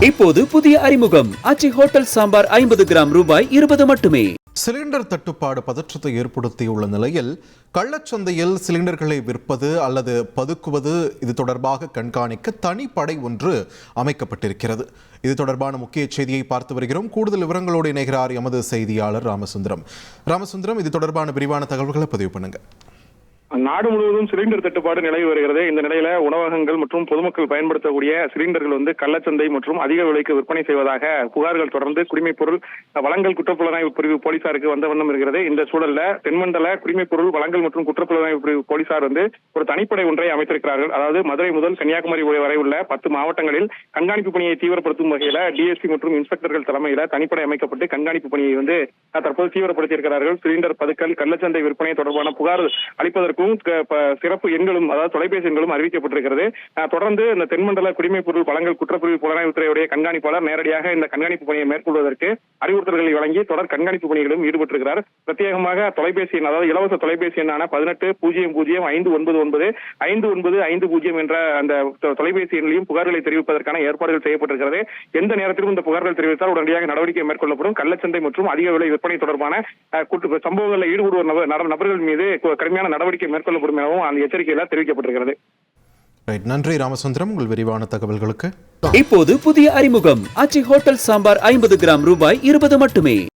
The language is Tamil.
இப்போது புதிய அறிமுகம் ஆச்சி ஹோட்டல் சாம்பார் 50 கிராம் ரூபாய் 20 மட்டுமே. சிலிண்டர் தட்டுப்பாடு பதற்றத்தை ஏற்படுத்தியுள்ள நிலையில் கள்ளச்சந்தையில் சிலிண்டர்களை விற்பது அல்லது பதுக்குவது இது தொடர்பாக கண்காணிக்க தனிப்படை ஒன்று அமைக்கப்பட்டிருக்கிறது. இது தொடர்பான முக்கிய செய்தியை பார்த்து வருகிறோம். கூடுதல் விவரங்களோடு இணைகிறார் எமது செய்தியாளர் ராமசுந்தரம். இது தொடர்பான விரிவான தகவல்களை பதிவு பண்ணுங்க. நாடு முழுவதும் சிலிண்டர் தட்டுப்பாடு நிலவி வருகிறது. இந்த நிலையில உணவகங்கள் மற்றும் பொதுமக்கள் பயன்படுத்தக்கூடிய சிலிண்டர்கள் கள்ளச்சந்தை மற்றும் அதிக விலைக்கு விற்பனை செய்வதாக புகார்கள் தொடர்ந்து குடிமைப் பொருள் வழங்கல் குற்றப்புலனாய்வு பிரிவு போலீசாருக்கு வந்த வண்ணம் இருக்கிறது. இந்த சூழல்ல தென்மண்டல குடிமைப் பொருள் வழங்கல் மற்றும் குற்றப்புலனாய்வு பிரிவு போலீசார் ஒரு தனிப்படை ஒன்றை அமைத்திருக்கிறார்கள். அதாவது மதுரை முதல் கன்னியாகுமரி வரை உள்ள 10 மாவட்டங்களில் கண்காணிப்பு பணியை தீவிரப்படுத்தும் வகையில டிஎஸ்பி மற்றும் இன்ஸ்பெக்டர்கள் தலைமையில தனிப்படை அமைக்கப்பட்டு கண்காணிப்பு பணியை தற்போது தீவிரப்படுத்தியிருக்கிறார்கள். சிலிண்டர் பதுக்கல், கள்ளச்சந்தை விற்பனை தொடர்பான புகார் அளிப்பதற்கு சிறப்பு எண்களும், அதாவது தொலைபேசி எண்களும் அறிவிக்கப்பட்டிருக்கிறது. தொடர்ந்து இந்த தென்மண்டல குடிமைப் பொருள் வழங்கல் குற்றப்பிரிவு புலனாய்வுத்துறையுடைய கண்காணிப்பாளர் நேரடியாக இந்த கண்காணிப்பு பணியை மேற்கொள்வதற்கு அறிவுறுத்தல்களை வழங்கி தொடர் கண்காணிப்பு பணிகளும் ஈடுபட்டிருக்கிறார். பிரத்யேகமாக தொலைபேசி எண், அதாவது இலவச தொலைபேசி எண்ணான 1800599590 என்ற அந்த தொலைபேசி எண்ணிலையும் புகார்களை தெரிவிப்பதற்கான ஏற்பாடுகள் செய்யப்பட்டிருக்கிறது. எந்த நேரத்திலும் இந்த புகார்கள் தெரிவித்தால் உடனடியாக நடவடிக்கை மேற்கொள்ளப்படும். கள்ளச்சந்தை மற்றும் அதிக விலை விற்பனை தொடர்பான சம்பவங்களில் ஈடுபடுவோர் நபர்கள் மீது கடுமையான நடவடிக்கை மேற்கொள்ளப்படும் எனவும் அந்த எச்சரிக்கையில் தெரிவிக்கப்பட்டிருக்கிறது. நன்றி ராமசுந்தரம், உங்கள் விரிவான தகவல்களுக்கு. இப்போது புதிய அறிமுகம் ஆச்சி ஹோட்டல் சாம்பார் 50 கிராம் ரூபாய் 20 மட்டுமே.